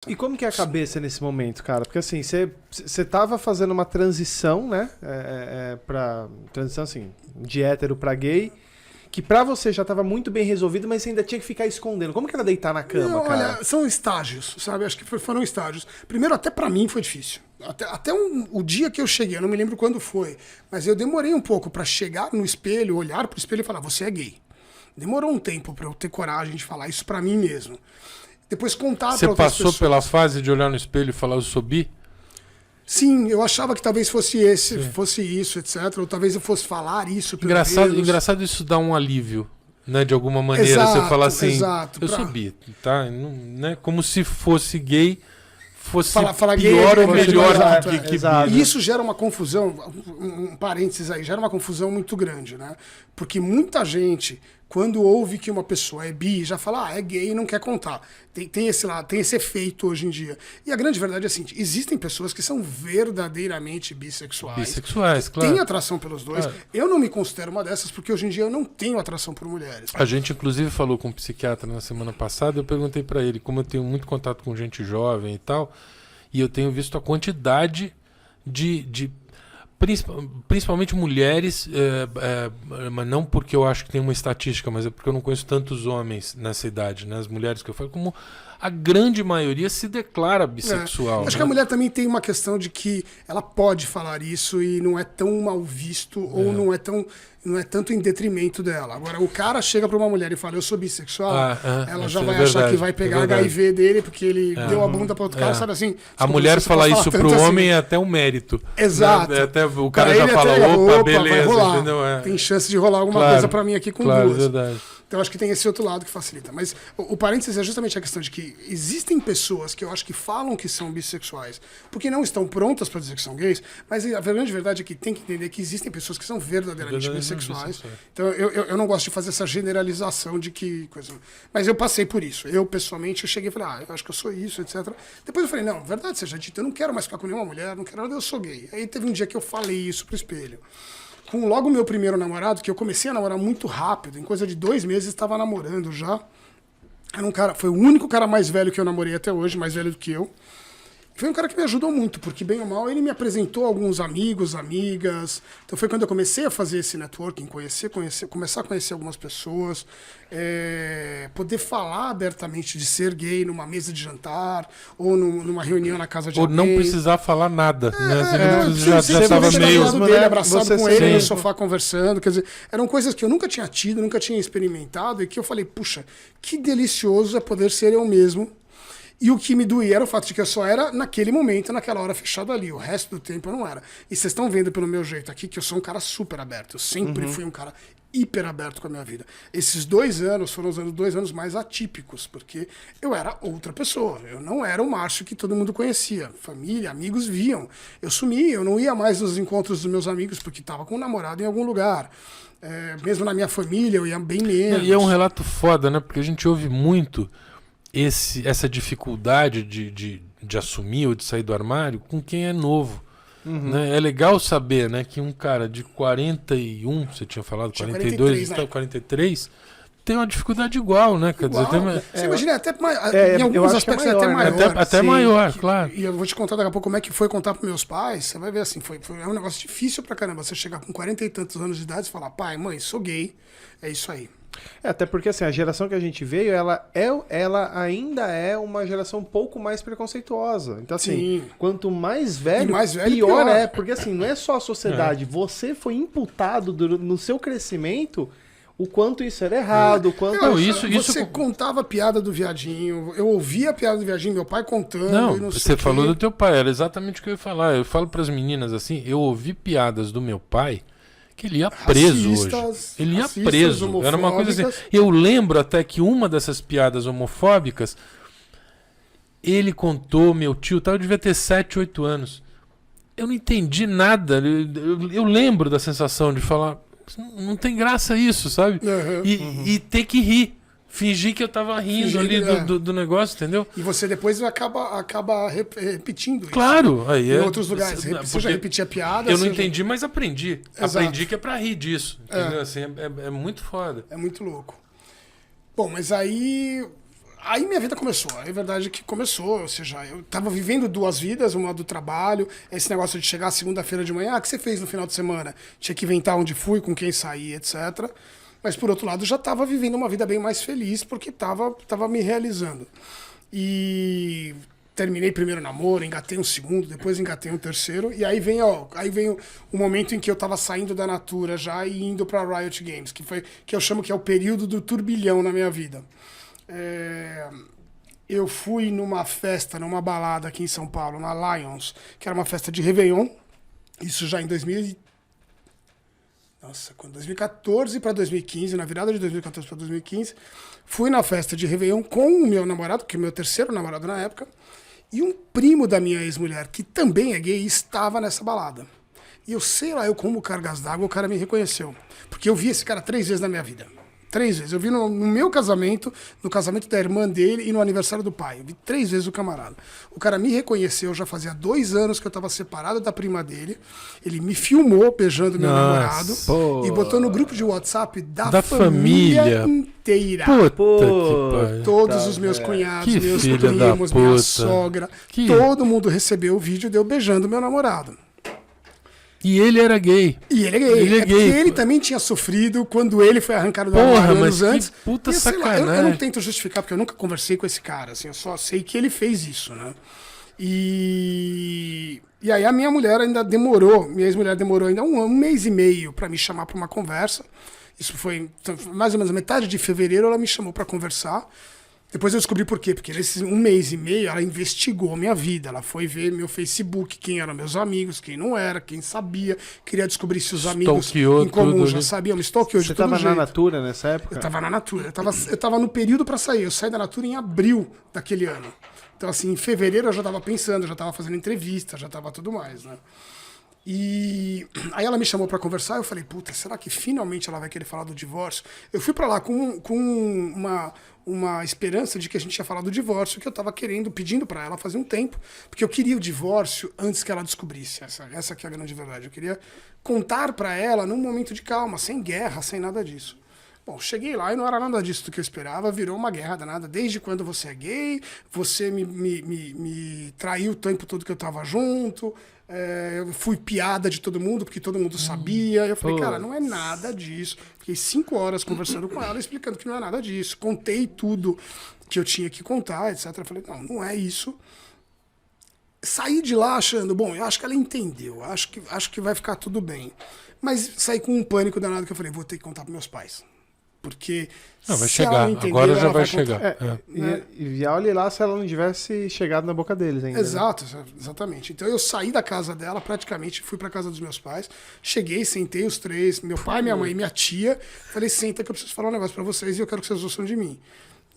E como que é a cabeça nesse momento, cara? Porque assim, você tava fazendo uma transição, né? Transição assim, de hétero pra gay, que pra você já tava muito bem resolvido, mas você ainda tinha que ficar escondendo. Como que era deitar na cama, Não, cara? olha, são estágios, sabe? Acho que foram estágios. Primeiro, até pra mim foi difícil. Até o dia que eu cheguei, eu não me lembro quando foi, mas eu demorei um pouco pra chegar no espelho, olhar pro espelho e falar, você é gay. Demorou um tempo pra eu ter coragem de falar isso pra mim mesmo. Depois contar pra outras pessoas. Você passou pela fase de olhar no espelho e falar, eu sou bi? Sim, eu achava que talvez fosse isso, etc. Ou talvez eu fosse falar isso. Engraçado isso dá um alívio, né? De alguma maneira, Exato, você falar assim, exato, eu sou bi, tá? Não, né? Como se fosse gay, fosse falar pior gay, ou melhor exato, que exato. bi. E isso gera uma confusão, um parênteses aí, gera uma confusão muito grande, né? Porque muita gente, quando ouve que uma pessoa é bi, já fala, é gay e não quer contar. Tem esse efeito hoje em dia. E a grande verdade é assim, existem pessoas que são verdadeiramente bissexuais. Bissexuais, claro. Tem atração pelos dois. Eu não me considero uma dessas, porque hoje em dia eu não tenho atração por mulheres. A gente, inclusive, falou com um psiquiatra na semana passada, eu perguntei pra ele, como eu tenho muito contato com gente jovem e tal, e eu tenho visto a quantidade de principalmente mulheres, mas não porque eu acho que tem uma estatística, mas é porque eu não conheço tantos homens nessa idade, né? As mulheres que eu falo, como a grande maioria se declara bissexual. Acho né? que a mulher também tem uma questão de que ela pode falar isso e não é tão mal visto ou não é tanto em detrimento dela. Agora, o cara chega pra uma mulher e fala, eu sou bissexual, ela já vai achar que vai pegar HIV dele porque ele deu a bunda pra outro cara, sabe assim? A mulher falar isso pro homem é até um mérito. Exato. Né? Até o cara já fala, opa, beleza, vai rolar. entendeu? Tem chance de rolar alguma coisa pra mim aqui com duas. Verdade. Então, acho que tem esse outro lado que facilita. Mas o parênteses é justamente a questão de que existem pessoas que eu acho que falam que são bissexuais porque não estão prontas para dizer que são gays, mas a grande verdade é que tem que entender que existem pessoas que são verdadeiramente bissexuais. Então, eu não gosto de fazer essa generalização de que coisa. Mas eu passei por isso. Eu, pessoalmente, eu cheguei e falei, eu acho que eu sou isso, etc. Depois eu falei, não, verdade seja dita, eu não quero mais ficar com nenhuma mulher, não quero nada, eu sou gay. Aí teve um dia que eu falei isso pro espelho. Com logo o meu primeiro namorado, que eu comecei a namorar muito rápido, em coisa de 2 meses estava namorando já. Era um cara, foi o único cara mais velho que eu namorei até hoje, mais velho do que eu. Foi um cara que me ajudou muito, porque bem ou mal ele me apresentou alguns amigos, amigas. Então foi quando eu comecei a fazer esse networking, começar a conhecer algumas pessoas, poder falar abertamente de ser gay numa mesa de jantar, ou numa reunião na casa de alguém. Ou não precisar falar nada. Né? Você já estava meio do dele, abraçado com ele sim. no sofá conversando. Quer dizer, eram coisas que eu nunca tinha tido, nunca tinha experimentado, e que eu falei, puxa, que delicioso é poder ser eu mesmo. E o que me doía era o fato de que eu só era naquele momento, naquela hora fechado ali. O resto do tempo eu não era. E vocês estão vendo pelo meu jeito aqui que eu sou um cara super aberto. Eu sempre fui um cara hiper aberto com a minha vida. Esses 2 anos foram os 2 anos mais atípicos, porque eu era outra pessoa. Eu não era o Márcio que todo mundo conhecia. Família, amigos viam. Eu sumi, eu não ia mais nos encontros dos meus amigos porque estava com um namorado em algum lugar. Mesmo na minha família eu ia bem menos. E é um relato foda, né? Porque a gente ouve muito essa dificuldade de assumir ou de sair do armário com quem é novo. Né? É legal saber, né, que um cara de 41, você tinha falado, 42, 43, tem uma dificuldade igual, né? Quer dizer, você imagina, até em alguns aspectos é até maior. Até maior, claro. E eu vou te contar daqui a pouco como é que foi contar para meus pais. Você vai ver assim, é um negócio difícil pra caramba. Você chegar com 40 e tantos anos de idade e falar, pai, mãe, sou gay, é isso aí. Até porque assim, a geração que a gente veio, ela ainda é uma geração um pouco mais preconceituosa. Então assim, quanto mais velho, pior é. Porque assim, não é só a sociedade. Você foi imputado no seu crescimento o quanto isso era errado. Você contava a piada do viadinho, eu ouvia a piada do viadinho, meu pai contando. Não você falou do teu pai, era exatamente o que eu ia falar. Eu falo pras meninas assim, eu ouvi piadas do meu pai que ele ia preso hoje. Ele ia preso. Era uma coisa assim. Eu lembro até que uma dessas piadas homofóbicas, ele contou, meu tio, eu devia ter 7, 8 anos. Eu não entendi nada. Eu lembro da sensação de falar, não tem graça isso, sabe? E ter que rir. Fingir que eu tava rindo ali do negócio, entendeu? E você depois acaba repetindo isso. Claro. Aí em outros lugares. Você já repetia a piada. Eu não entendi, mas aprendi. Exato. Aprendi que é pra rir disso. Entendeu? Assim, é muito foda. É muito louco. Bom, mas aí Aí minha vida começou, é verdade que começou, ou seja, eu tava vivendo 2 vidas, uma do trabalho, esse negócio de chegar segunda-feira de manhã, o que você fez no final de semana? Tinha que inventar onde fui, com quem saí, etc. Mas por outro lado, já estava vivendo uma vida bem mais feliz, porque tava me realizando. E terminei primeiro namoro, engatei um segundo, depois engatei um terceiro, e aí vem o momento em que eu tava saindo da Natura já e indo pra Riot Games, que eu chamo que é o período do turbilhão na minha vida. Eu fui numa festa, numa balada aqui em São Paulo, na Lions, que era uma festa de Réveillon, isso já em 2014 para 2015, na virada de 2014 para 2015, fui na festa de Réveillon com o meu namorado, que é o meu terceiro namorado na época, e um primo da minha ex-mulher, que também é gay, estava nessa balada. E eu sei lá, eu como cargas d'água, o cara me reconheceu. Porque eu vi esse cara 3 vezes na minha vida. 3 vezes. Eu vi no meu casamento, no casamento da irmã dele e no aniversário do pai. Eu vi 3 vezes o camarada. O cara me reconheceu, já fazia 2 anos que eu estava separado da prima dele. Ele me filmou beijando meu namorado e botou no grupo de WhatsApp da família inteira. Todos os meus cunhados, meus primos, minha sogra. Todo mundo recebeu o vídeo de eu beijando meu namorado. E ele era gay. E ele é gay. Ele é porque gay. Ele também tinha sofrido quando ele foi arrancado da armário anos antes. Puta sacanagem. Eu não tento justificar, porque eu nunca conversei com esse cara. Assim, eu só sei que ele fez isso, né? E aí a minha mulher ainda demorou, minha ex-mulher demorou ainda um mês e meio para me chamar para uma conversa. Isso foi mais ou menos metade de fevereiro, ela me chamou para conversar. Depois eu descobri por quê, porque nesse 1 mês e meio ela investigou a minha vida, ela foi ver meu Facebook, quem eram meus amigos, quem não era, quem sabia, queria descobrir se os amigos em comum já sabiam, me stalkeou de todo jeito. Você estava na Natura nessa época? Eu estava na Natura, eu tava no período para sair, eu saí da Natura em abril daquele ano. Então assim, em fevereiro eu já estava pensando, já estava fazendo entrevista, já estava tudo mais, né? E aí ela me chamou para conversar, eu falei, puta, será que finalmente ela vai querer falar do divórcio? Eu fui para lá com uma esperança de que a gente ia falar do divórcio, que eu estava pedindo para ela fazia um tempo, porque eu queria o divórcio antes que ela descobrisse, essa que é a grande verdade. Eu queria contar para ela num momento de calma, sem guerra, sem nada disso. Bom, cheguei lá e não era nada disso do que eu esperava, virou uma guerra danada. Desde quando você é gay, você me traiu o tempo todo que eu tava junto, eu fui piada de todo mundo, porque todo mundo sabia. Eu falei, cara, não é nada disso. Fiquei 5 horas conversando com ela, explicando que não é nada disso. Contei tudo que eu tinha que contar, etc. Eu falei, não é isso. Saí de lá achando, bom, eu acho que ela entendeu, acho que vai ficar tudo bem. Mas saí com um pânico danado que eu falei, vou ter que contar para meus pais. Porque não, vai chegar. Entender, agora já vai chegar. E olhe lá se ela não tivesse chegado na boca deles ainda. Exato, exatamente. Então eu saí da casa dela, praticamente fui pra casa dos meus pais. Cheguei, sentei os 3, meu pai, minha mãe e minha tia. Falei, senta que eu preciso falar um negócio pra vocês e eu quero que vocês ouçam de mim.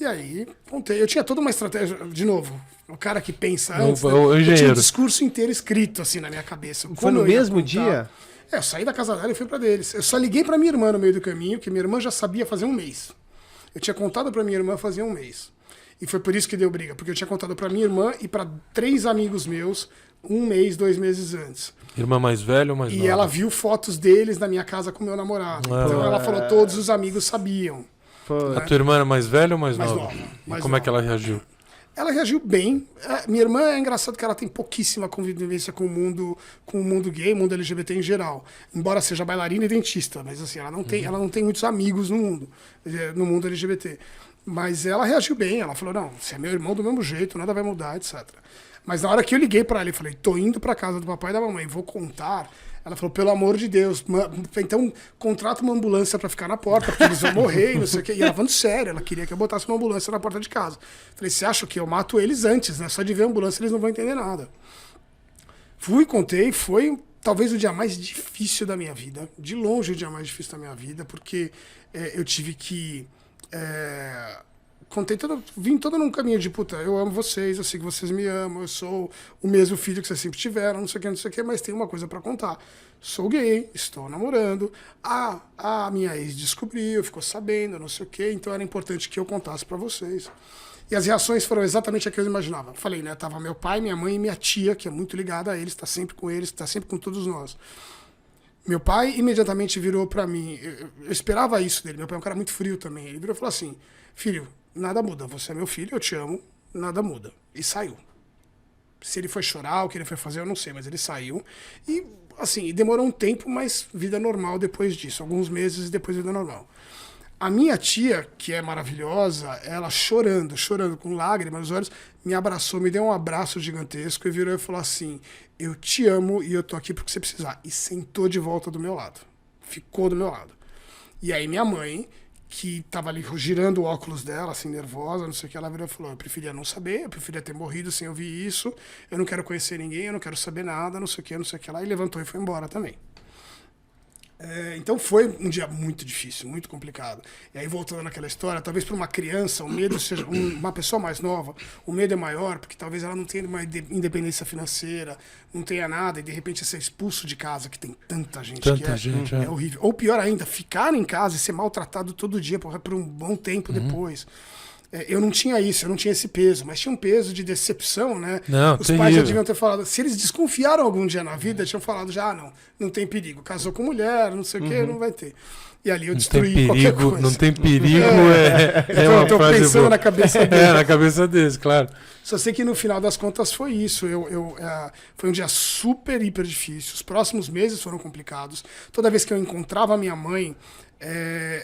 E aí, contei. Eu tinha toda uma estratégia, de novo, o cara que pensa antes, né? Eu tinha um discurso inteiro escrito assim na minha cabeça. Foi no mesmo dia? Eu saí da casa dela e fui pra deles. Eu só liguei pra minha irmã no meio do caminho, que minha irmã já sabia fazer 1 mês. Eu tinha contado pra minha irmã fazia 1 mês. E foi por isso que deu briga, porque eu tinha contado pra minha irmã e pra 3 amigos meus 1 mês, 2 meses antes. Irmã mais velha ou mais nova? E ela viu fotos deles na minha casa com meu namorado. Então ela falou, todos os amigos sabiam. A tua irmã era mais velha ou mais nova? Mais como nova. É que ela reagiu? Ela reagiu bem. Minha irmã é engraçado que ela tem pouquíssima convivência com o mundo gay, o mundo LGBT em geral. Embora seja bailarina e dentista, mas assim, ela não tem muitos amigos no mundo LGBT. Mas ela reagiu bem, ela falou, não, você é meu irmão do mesmo jeito, nada vai mudar, etc. Mas na hora que eu liguei pra ela e falei, tô indo pra casa do papai e da mamãe, vou contar... Ela falou, pelo amor de Deus, então contrata uma ambulância pra ficar na porta, porque eles vão morrer e não sei o quê. E ela falando sério, ela queria que eu botasse uma ambulância na porta de casa. Falei, você acha que eu mato eles antes, né? Só de ver a ambulância eles não vão entender nada. Fui, contei, foi talvez o dia mais difícil da minha vida. De longe o dia mais difícil da minha vida, porque eu tive que... vim todo num caminho de, puta, eu amo vocês, eu sei que vocês me amam, eu sou o mesmo filho que vocês sempre tiveram, não sei o que, mas tem uma coisa pra contar. Sou gay, estou namorando, a minha ex descobriu, ficou sabendo, não sei o que, então era importante que eu contasse pra vocês. E as reações foram exatamente as que eu imaginava. Falei, né, tava meu pai, minha mãe e minha tia, que é muito ligada a eles, tá sempre com eles, tá sempre com todos nós. Meu pai imediatamente virou pra mim, eu esperava isso dele, meu pai é um cara muito frio também, ele virou e falou assim, filho, nada muda. Você é meu filho, eu te amo, nada muda. E saiu. Se ele foi chorar, o que ele foi fazer, eu não sei, mas ele saiu. E, assim, demorou um tempo, mas vida normal depois disso. Alguns meses e depois vida normal. A minha tia, que é maravilhosa, ela chorando, com lágrimas nos olhos, me abraçou, me deu um abraço gigantesco e virou e falou assim, eu te amo e eu tô aqui porque você precisar. E sentou de volta do meu lado. Ficou do meu lado. E aí minha mãe, que tava ali girando o óculos dela, assim, nervosa, não sei o que, ela virou e falou, eu preferia não saber, eu preferia ter morrido sem ouvir isso, eu não quero conhecer ninguém, eu não quero saber nada, não sei o que lá, e levantou e foi embora também. Então foi um dia muito difícil, muito complicado. E aí, voltando naquela história, talvez para uma criança, o medo seja, uma pessoa mais nova, o medo é maior, porque talvez ela não tenha uma independência financeira, não tenha nada, e de repente ser expulso de casa, que tem tanta gente é horrível. Ou pior ainda, ficar em casa e ser maltratado todo dia por um bom tempo depois. Eu não tinha isso, eu não tinha esse peso, mas tinha um peso de decepção, né? Não, os pais já deviam ter falado, se eles desconfiaram algum dia na vida, tinham falado já, não tem perigo, casou com mulher, não sei o que, não vai ter. E ali eu destruí qualquer coisa. Não tem perigo, eu tô pensando boa. Na cabeça dele. Na cabeça deles, claro. Só sei que no final das contas foi isso. Foi um dia super, hiper difícil. Os próximos meses foram complicados. Toda vez que eu encontrava a minha mãe,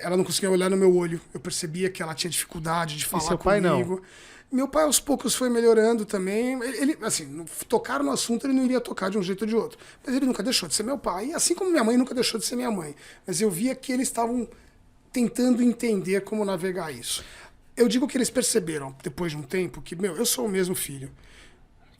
ela não conseguia olhar no meu olho. Eu percebia que ela tinha dificuldade de falar comigo. Pai não? Meu pai, aos poucos, foi melhorando também. Ele, assim, tocar no assunto, ele não iria tocar de um jeito ou de outro. Mas ele nunca deixou de ser meu pai. E assim como minha mãe nunca deixou de ser minha mãe. Mas eu via que eles estavam tentando entender como navegar isso. Eu digo que eles perceberam, depois de um tempo, que, eu sou o mesmo filho.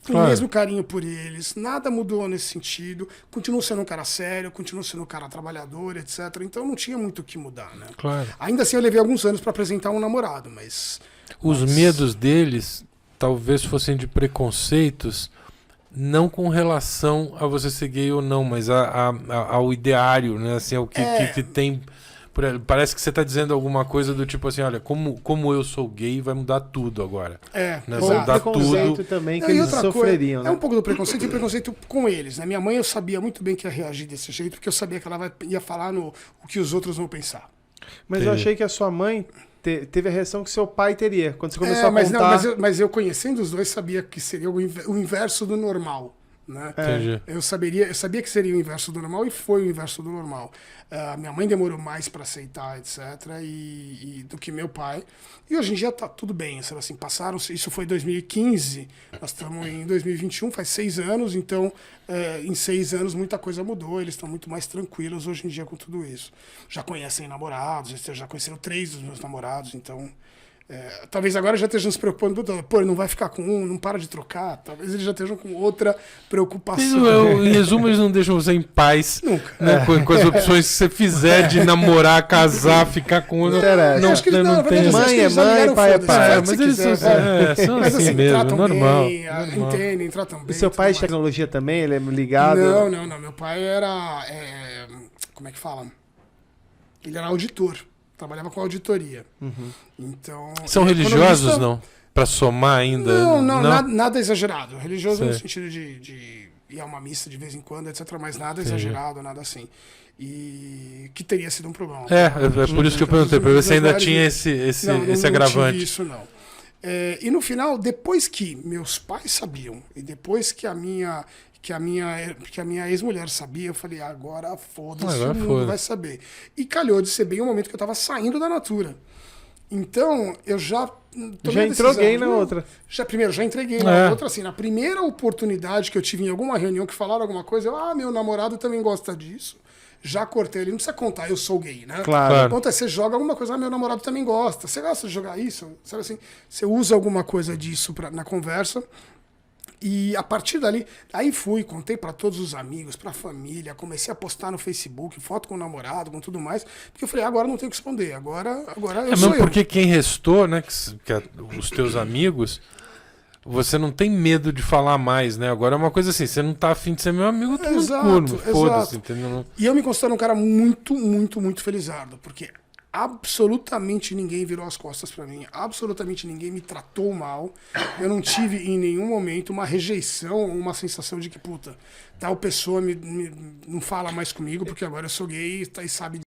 Com o mesmo carinho por eles. Nada mudou nesse sentido. Continuo sendo um cara sério, continuo sendo um cara trabalhador, etc. Então não tinha muito o que mudar, né? Claro. Ainda assim, eu levei alguns anos para apresentar um namorado, mas... Os medos deles talvez fossem de preconceitos, não com relação a você ser gay ou não, mas ao ideário, né? Assim, ao que tem... Parece que você está dizendo alguma coisa do tipo assim, olha, como eu sou gay, vai mudar tudo agora. Né? Vai mudar tudo também que eles sofreriam, né? É um pouco do preconceito e preconceito com eles, né? Minha mãe, eu sabia muito bem que ia reagir desse jeito, porque eu sabia que ela ia falar o que os outros vão pensar. Mas eu achei que a sua mãe teve a reação que seu pai teria, quando você começou a contar... Mas eu conhecendo os dois, sabia que seria o inverso do normal. Né? Eu sabia que seria o inverso do normal e foi o inverso do normal. Minha mãe demorou mais para aceitar, etc. Do que meu pai. E hoje em dia tá tudo bem. Assim, isso foi em 2015, nós estamos em 2021, faz 6 anos, então em 6 anos muita coisa mudou, eles estão muito mais tranquilos hoje em dia com tudo isso. Já conhecem namorados, já conheceram 3 dos meus namorados, então... talvez agora já estejam se preocupando, pô, ele não vai ficar com um, não para de trocar, talvez eles já estejam com outra preocupação. Em resumo, eles não deixam você em paz. Nunca. Né, com as opções que você fizer de namorar, casar, ficar com outro. Não, acho que eles não tem. Mãe é mãe, pai é pai. Mas eles são assim mesmo, tratam normal. Bem, entendem, tratam bem. E seu pai de tecnologia também? Ele é ligado? Não. Meu pai era... como é que fala? Ele era auditor. Trabalhava com auditoria. Então, são religiosos, não? Para somar ainda? Não, nada exagerado. Religioso no sentido de ir a uma missa de vez em quando, etc. Mas nada exagerado, nada assim. E que teria sido um problema. É por isso que eu perguntei. Para ver se ainda tinha esse agravante. Não tive isso, não. E no final, depois que meus pais sabiam, e depois que a minha ex-mulher sabia, eu falei, agora foda-se, o mundo vai saber. E calhou de ser bem o momento que eu tava saindo da Natura. Então, eu já entrou gay na outra. Já entreguei na outra, assim, na primeira oportunidade que eu tive em alguma reunião que falaram alguma coisa, meu namorado também gosta disso. Já cortei, ele não precisa contar, eu sou gay, né? Claro. O ponto é, você joga alguma coisa, meu namorado também gosta. Você gosta de jogar isso? Sabe assim? Você usa alguma coisa disso na conversa. E a partir dali, aí contei para todos os amigos, para a família, comecei a postar no Facebook, foto com o namorado, com tudo mais, porque eu falei, agora não tenho o que esconder, agora eu sou eu. Porque quem restou, né, que os teus amigos, você não tem medo de falar mais, né? Agora é uma coisa assim, você não tá afim de ser meu amigo, foda-se, entendeu? E eu me considero um cara muito, muito, muito felizardo, porque absolutamente ninguém virou as costas pra mim, absolutamente ninguém me tratou mal, eu não tive em nenhum momento uma rejeição, uma sensação de que, puta, tal pessoa não fala mais comigo porque agora eu sou gay e sabe